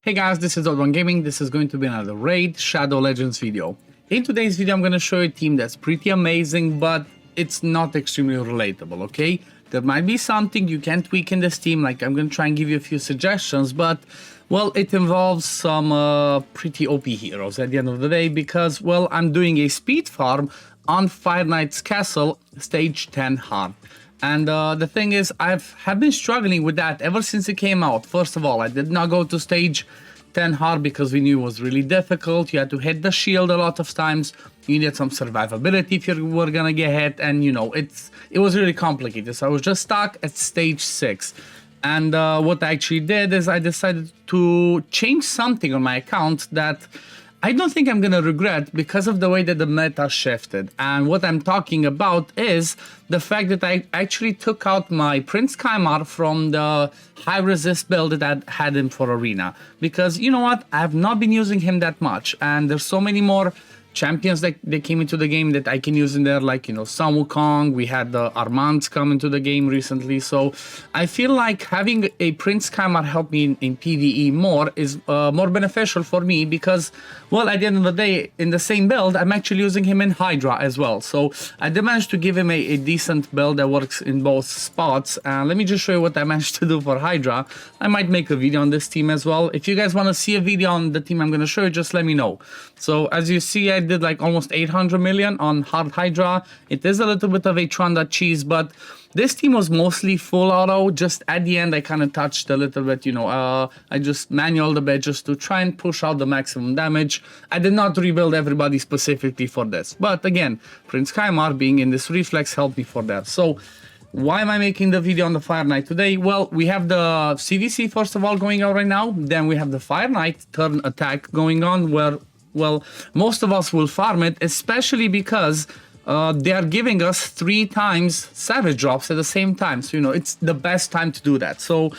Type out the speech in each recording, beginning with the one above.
Hey guys, this is OddOneGaming. This is going to be another Raid Shadow Legends video. In today's video, I'm going to show you a team that's pretty amazing, but it's not extremely relatable, okay? There might be something you can tweak in this team, like I'm going to try and give you a few suggestions, but, well, it involves some pretty OP heroes at the end of the day because, well, I'm doing a speed farm on Fire Knight's Castle, stage 10 hard. And the thing is, have been struggling with that ever since it came out. First of all, I did not go to stage 10 hard because we knew it was really difficult. You had to hit the shield a lot of times. You needed some survivability if you were gonna get hit, and you know, it was really complicated. So I was just stuck at stage 6. And what I actually did is I decided to change something on my account that I don't think I'm gonna regret because of the way that the meta shifted. And what I'm talking about is the fact that I actually took out my Prince Kaimar from the high resist build that I had him for arena. Because you know what, I have not been using him that much, and there's so many more champions that they came into the game that I can use in there, like, you know, Sun Wukong. We had the Armands come into the game recently, so I feel like having a Prince Kaimar help me in PvE more is more beneficial for me because, well, at the end of the day, in the same build, I'm actually using him in Hydra as well. So I did manage to give him a decent build that works in both spots. Let me just show you what I managed to do for Hydra. I might make a video on this team as well. If you guys want to see a video on the team I'm going to show you, just let me know. So as you see, I did like almost 800 million on hard Hydra. It is a little bit of a Tranda cheese, but this team was mostly full auto. Just at the end, I kind of touched a little bit, you know, I just manualed a bit just to try and push out the maximum damage. I did not rebuild everybody specifically for this. But again, Prince Kaimar being in this reflex helped me for that. So why am I making the video on the Fire Knight today? Well, we have the CVC first of all going on right now. Then we have the Fire Knight turn attack going on where, well, most of us will farm it, especially because they are giving us 3 times savage drops at the same time. So, you know, it's the best time to do that. So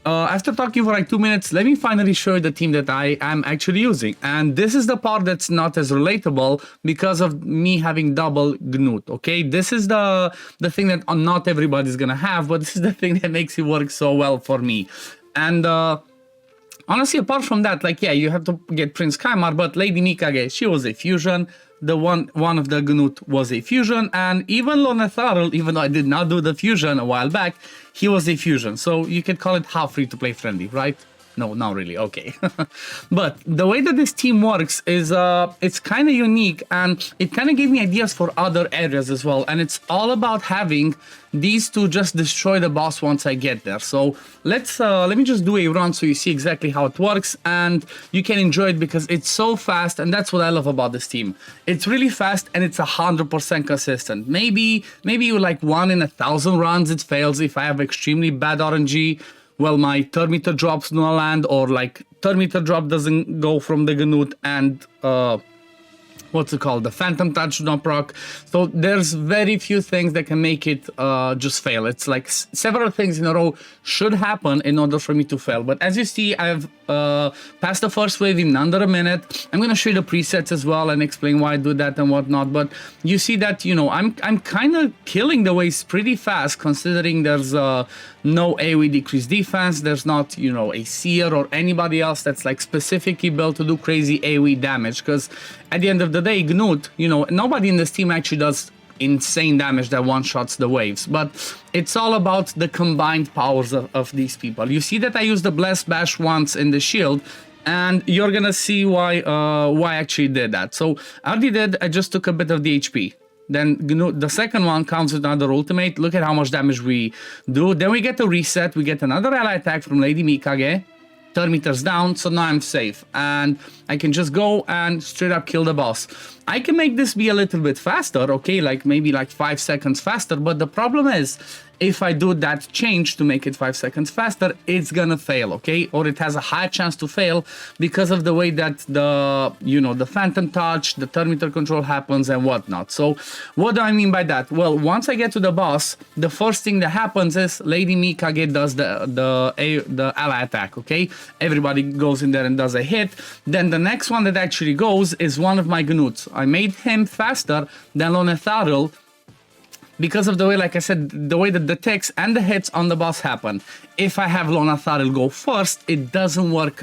after talking for like 2 minutes, let me finally show you the team that I am actually using. And this is the part that's not as relatable because of me having double Gnut, okay? This is the thing that not everybody's gonna have, but this is the thing that makes it work so well for me. And honestly, apart from that, like, yeah, you have to get Prince Kaimar, but Lady Mikage, she was a fusion. The one of the Gnut was a fusion, and even Lonetharl, even though I did not do the fusion a while back, he was a fusion. So you could call it half free-to-play friendly, right? No, not really, okay. But the way that this team works is, it's kind of unique, and it kind of gave me ideas for other areas as well. And it's all about having these two just destroy the boss once I get there. So let me just do a run so you see exactly how it works, and you can enjoy it because it's so fast, and that's what I love about this team. It's really fast, and it's 100% consistent. Maybe like 1 in 1,000 runs it fails if I have extremely bad RNG. Well, my third meter drops do not land, or like third meter drop doesn't go from the Gnut, and what's it called, the Phantom Touch do not proc. So there's very few things that can make it just fail. It's like several things in a row should happen in order for me to fail. But as you see, I've passed the first wave in under a minute. I'm gonna show you the presets as well and explain why I do that and whatnot. But you see that, you know, I'm kind of killing the waves pretty fast, considering there's no AoE decreased defense. There's not, you know, a seer or anybody else that's like specifically built to do crazy AoE damage. Because at the end of the day, Gnut, you know, nobody in this team actually does insane damage that one-shots the waves, but it's all about the combined powers of these people. You see that I used the Blessed Bash once in the shield, and you're gonna see why I actually did that. So I already did, I just took a bit of the HP. Then the second one counts with another ultimate. Look at how much damage we do. Then we get a reset, we get another ally attack from Lady Mikage. 30 meters down, so now I'm safe, and I can just go and straight up kill the boss. I can make this be a little bit faster, okay, like maybe like 5 seconds faster, but the problem is, if I do that change to make it 5 seconds faster, it's gonna fail, okay? Or it has a high chance to fail because of the way that the, you know, the Phantom Touch, the turn meter control happens and whatnot. So what do I mean by that? Well, once I get to the boss, the first thing that happens is Lady Mikage does the ally attack, okay? Everybody goes in there and does a hit. Then the next one that actually goes is one of my Gnuts. I made him faster than Lonetharl because of the way, like I said, the way that the ticks and the hits on the boss happen. if I have Lona Tharil go first, it doesn't work,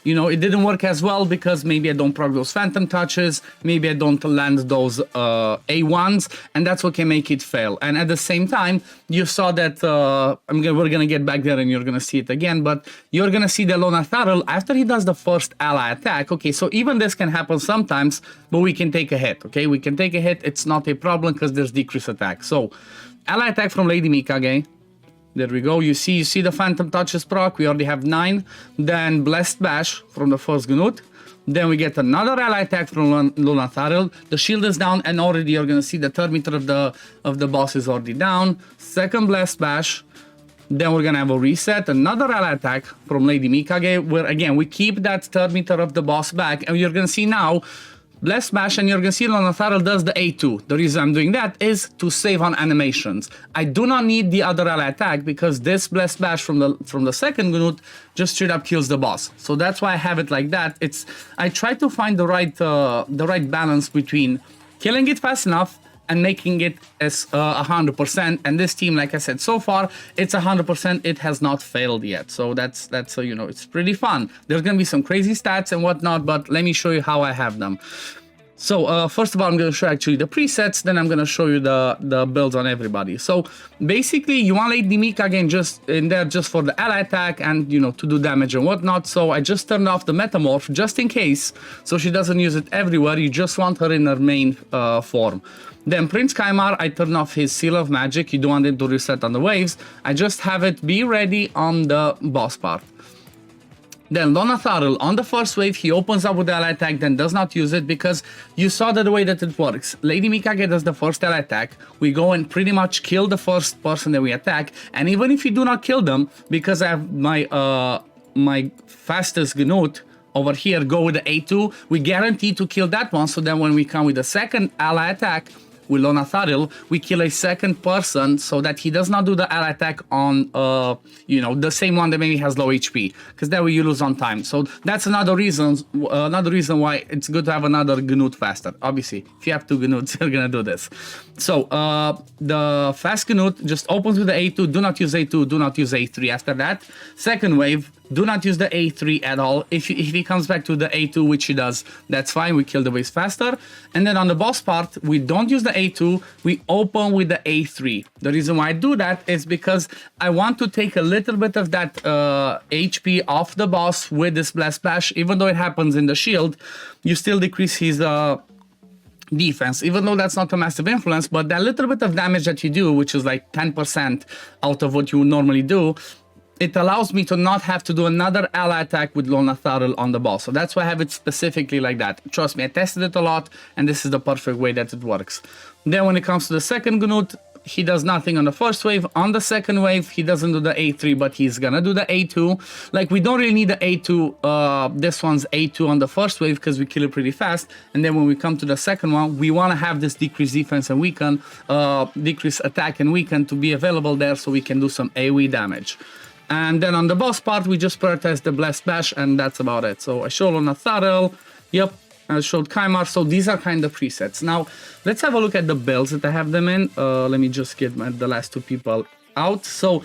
you know, it didn't work as well because maybe I don't proc those phantom touches, maybe I don't land those A1s, and that's what can make it fail. And at the same time, you saw that, we're gonna get back there and you're gonna see it again, but you're gonna see that Lona Tharil, after he does the first ally attack, okay, so even this can happen sometimes, but we can take a hit, okay? We can take a hit, it's not a problem because there's decreased attack. So, ally attack from Lady Mikage. There we go. You see the Phantom Touches proc. We already have 9. Then Blessed Bash from the first Gnut. Then we get another ally attack from Lona Tharil. The shield is down, and already you're gonna see the third meter of the boss is already down. Second Blessed Bash. Then we're gonna have a reset, another ally attack from Lady Mikage, where again we keep that third meter of the boss back, and you're gonna see now Blessed Bash, and you're gonna see Lona Tharil does the A2. The reason I'm doing that is to save on animations. I do not need the other ally attack because this Blessed Bash from the second Gnut just straight up kills the boss. So that's why I have it like that. I try to find the right balance between killing it fast enough and making it as 100%. And this team, like I said, so far it's 100%. It has not failed yet. So that's you know, it's pretty fun. There's gonna be some crazy stats and whatnot, but let me show you how I have them. So first of all, I'm gonna show actually the presets. Then I'm gonna show you the builds on everybody. So basically, you want Lady Mikage just in there just for the ally attack and you know to do damage and whatnot. So I just turned off the metamorph just in case, so she doesn't use it everywhere. You just want her in her main form. Then Prince Kaimar, I turn off his Seal of Magic. You don't want him to reset on the waves. I just have it be ready on the boss part. Then Lona Tharil, on the first wave, he opens up with the ally attack, then does not use it because you saw that the way that it works. Lady Mikage does the first ally attack. We go and pretty much kill the first person that we attack. And even if you do not kill them, because I have my fastest Gnut over here, go with the A2, we guarantee to kill that one. So then when we come with the second ally attack, with Lona Tharil, we kill a second person so that he does not do the ally attack on, you know, the same one that maybe has low HP, because that way you lose on time. So that's another reason why it's good to have another Gnut faster. Obviously, if you have 2 Gnuts, you're gonna do this. So the fast Gnut just opens with the A2. Do not use A2. Do not use A3 after that. Second wave. Do not use the A3 at all. If he comes back to the A2, which he does, that's fine. We kill the waves faster. And then on the boss part, we don't use the A2. We open with the A3. The reason why I do that is because I want to take a little bit of that HP off the boss with this Blast Bash. Even though it happens in the shield, you still decrease his defense, even though that's not a massive influence. But that little bit of damage that you do, which is like 10% out of what you would normally do, it allows me to not have to do another ally attack with Lona Tharil on the boss. So that's why I have it specifically like that. Trust me, I tested it a lot, and this is the perfect way that it works. Then when it comes to the second Gnut, he does nothing on the first wave. On the second wave, he doesn't do the A3, but he's gonna do the A2. Like, we don't really need the A2, this one's A2 on the first wave because we kill it pretty fast. And then when we come to the second one, we wanna have this decreased defense and weaken, decreased attack and weaken to be available there so we can do some AoE damage. And then on the boss part, we just prioritize the Blessed Bash, and that's about it. So I showed Lona Tharil, yep, I showed Kaimar, so these are kind of presets. Now, let's have a look at the builds that I have them in. Let me just get the last 2 people out. So,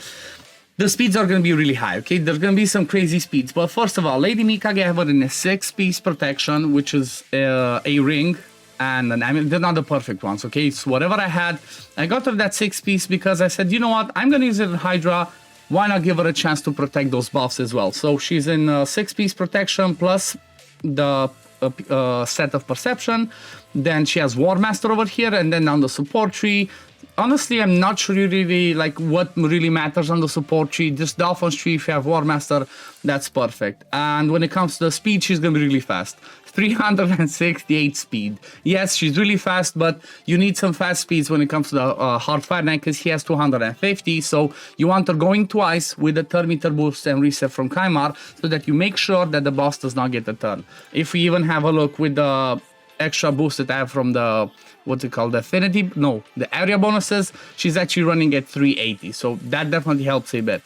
the speeds are going to be really high, okay? There's going to be some crazy speeds. But first of all, Lady Mikage, I have her in a 6-piece protection, which is a ring. And I mean, they're not the perfect ones, okay? So whatever I had, I got her that 6-piece because I said, you know what? I'm going to use it in Hydra. Why not give her a chance to protect those buffs as well? So she's in 6-piece protection plus the set of perception. Then she has War Master over here, and then on the support tree, honestly, I'm not sure really like what really matters on the support tree. Just the offense tree, if you have War Master, that's perfect. And when it comes to the speed, she's gonna be really fast. 368 speed. Yes, she's really fast, but you need some fast speeds when it comes to the hard fire knight because he has 250. So you want her going twice with the turn meter boost and reset from Kaimar so that you make sure that the boss does not get the turn. If we even have a look with the extra boost that I have from the, what's it called, the affinity, no, the area bonuses, she's actually running at 380. So that definitely helps a bit.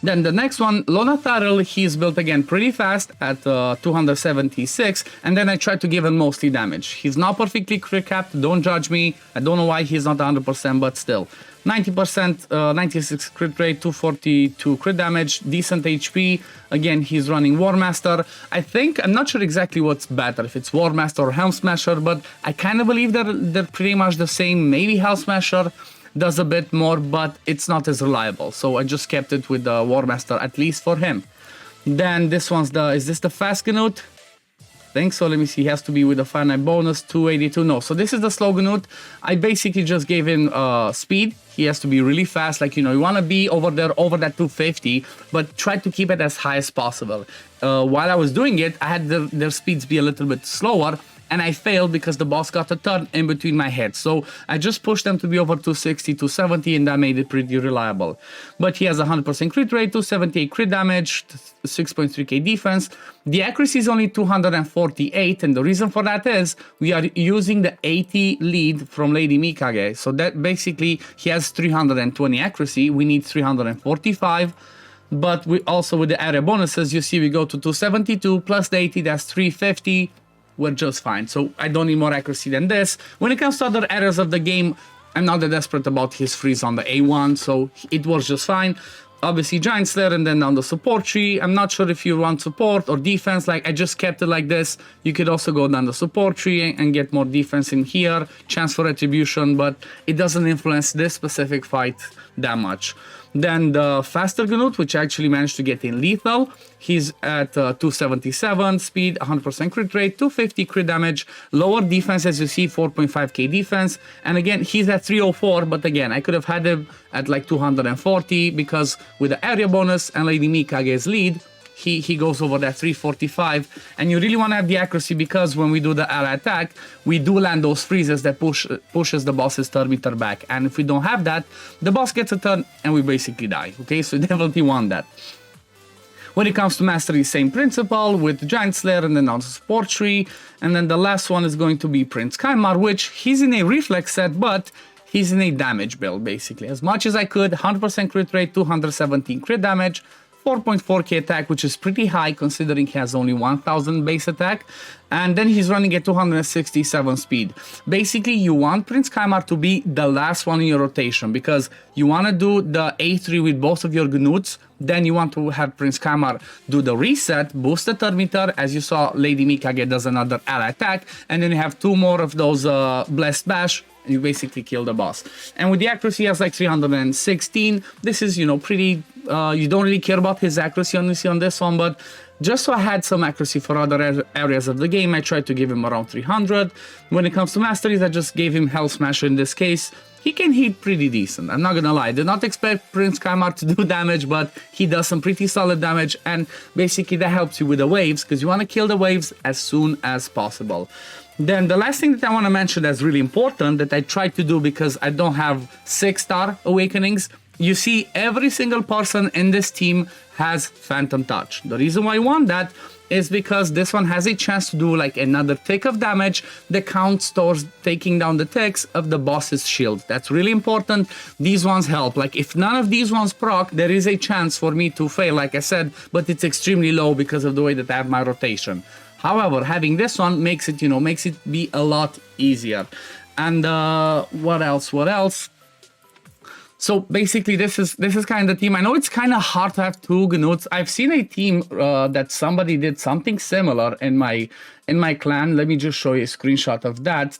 Then the next one, Lonataril, he's built again pretty fast at 276, and then I tried to give him mostly damage. He's not perfectly crit capped, don't judge me, I don't know why he's not 100%, but still. 90%, 96 crit rate, 242 crit damage, decent HP. Again, he's running War Master. I'm not sure exactly what's better, if it's War Master or Helm Smasher, but I kind of believe they're pretty much the same. Maybe Helm Smasher does a bit more, but it's not as reliable. So I just kept it with the War Master, at least for him. Then this one's is this the fast Gnut? I think so. Let me see. He has to be with a finite bonus, 282. No, so this is the slow Gnut. I basically just gave him speed. He has to be really fast. Like, you want to be over there, over that 250, but try to keep it as high as possible. While I was doing it, I had their speeds be a little bit slower, and I failed because the boss got a turn in between my heads. So I just pushed them to be over 260, 270, and that made it pretty reliable. But he has 100% crit rate, 278 crit damage, 6.3k defense. The accuracy is only 248, and the reason for that is we are using the 80 lead from Lady Mikage. So that basically, he has 320 accuracy, we need 345. But we also, with the area bonuses, you see we go to 272 plus the 80, that's 350. We're just fine. So I don't need more accuracy than this. When it comes to other areas of the game, I'm not that desperate about his freeze on the A1, so it was just fine. Obviously Giant Slayer, and then down the support tree. I'm not sure if you want support or defense, like I just kept it like this. You could also go down the support tree and get more defense in here, chance for retribution, but it doesn't influence this specific fight that much. Then the faster Gnut, which I actually managed to get in lethal. He's at 277 speed, 100% crit rate, 250 crit damage, lower defense, as you see, 4.5k defense. And again, he's at 304, but again, I could have had him at like 240 because with the area bonus and Lady Mikage's lead, he goes over that 345, and you really want to have the accuracy because when we do the ally attack, we do land those freezes that pushes the boss's turn meter back, and if we don't have that, the boss gets a turn and we basically die. Okay, so you definitely want that. When it comes to mastery, same principle with Giant Slayer and then on the support tree, and then the last one is going to be Prince Kaimar, which he's in a reflex set, but he's in a damage build basically. As much as I could, 100% crit rate, 217 crit damage, 4.4k attack, which is pretty high considering he has only 1000 base attack, and then he's running at 267 speed. Basically, you want Prince Kaimar to be the last one in your rotation because you want to do the A3 with both of your Gnuts, then you want to have Prince Kaimar do the reset, boost the turn meter, as you saw Lady Mikage does another ally attack, and then you have two more of those Blessed Bash, and you basically kill the boss. And with the accuracy, he has like 316. This is, pretty, you don't really care about his accuracy honestly on this one, but just so I had some accuracy for other areas of the game, I tried to give him around 300. When it comes to masteries, I just gave him Hell Smasher in this case. He can hit pretty decent, I'm not gonna lie. I did not expect Prince Kaimar to do damage, but he does some pretty solid damage, and basically that helps you with the waves, because you want to kill the waves as soon as possible. Then the last thing that I want to mention that's really important that I tried to do because I don't have 6-star awakenings. You see, every single person in this team has Phantom Touch. The reason why I want that is because this one has a chance to do like another tick of damage that counts towards taking down the ticks of the boss's shield. That's really important. These ones help. Like if none of these ones proc, there is a chance for me to fail, like I said, but it's extremely low because of the way that I have my rotation. However, having this one makes it, makes it be a lot easier. And what else? So basically, this is kind of the team. I know it's kind of hard to have two Gnuts. I've seen a team that somebody did something similar in my clan. Let me just show you a screenshot of that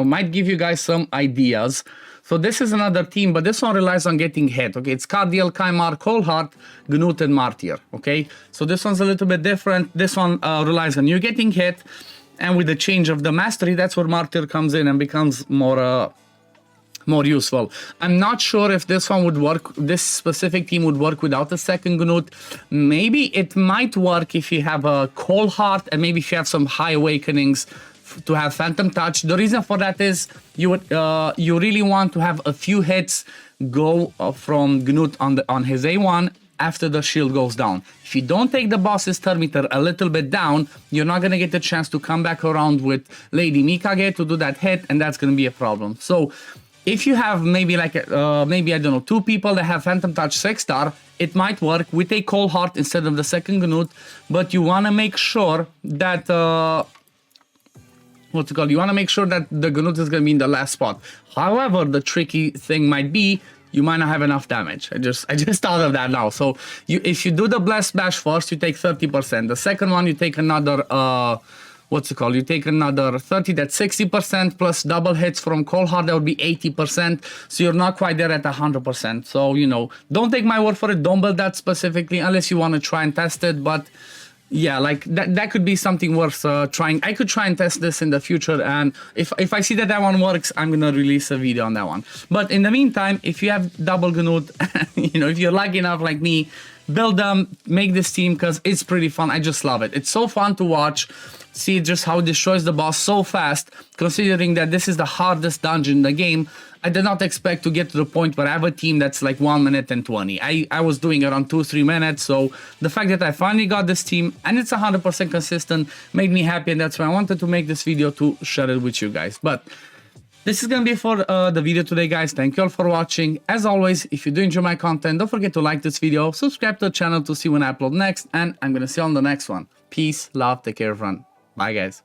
might give you guys some ideas. So this is another team, but this one relies on getting hit. Okay, it's Cardiel, Kaimar, Coldheart, Gnut, and Martyr. Okay, so this one's a little bit different. This one relies on you getting hit, and with the change of the mastery, that's where Martyr comes in and becomes more useful. I'm not sure if this one would work, this specific team would work without a second Gnut. Maybe it might work if you have a Coldheart and maybe if you have some high awakenings to have Phantom Touch. The reason for that is you really want to have a few hits go from Gnut on his A1 after the shield goes down. If you don't take the boss's turn meter a little bit down, you're not going to get the chance to come back around with Lady Mikage to do that hit, and that's going to be a problem. So If you have maybe like maybe I don't know, 2 people that have Phantom Touch 6-star, it might work with a Cold Heart instead of the second Gnut, but you want to make sure that what's it called? You want to make sure that the Gnut is going to be in the last spot. However, the tricky thing might be you might not have enough damage. I just thought of that now. So if you do the Blast Bash first, you take 30%. The second one, you take another what's it called? You take another 30, that's 60%, plus double hits from Cold Heart, that would be 80%. So you're not quite there at 100%. So, you know, don't take my word for it. Don't build that specifically unless you want to try and test it. But yeah, like that could be something worth trying. I could try and test this in the future, and if I see that one works, I'm gonna release a video on that one. But in the meantime, if you have double Gnut, you know, if you're lucky enough like me, build them, make this team, because it's pretty fun. I just love it. It's so fun to watch, see just how it destroys the boss so fast, considering that this is the hardest dungeon in the game. I did not expect to get to the point where I have a team that's like 1 minute and 20. I was doing around 2-3 minutes, so the fact that I finally got this team and it's 100% consistent made me happy, and that's why I wanted to make this video to share it with you guys. But this is gonna be for the video today, guys. Thank you all for watching. As always, if you do enjoy my content, don't forget to like this video, subscribe to the channel to see when I upload next, and I'm gonna see you on the next one. Peace, love, take care, everyone. Bye, guys.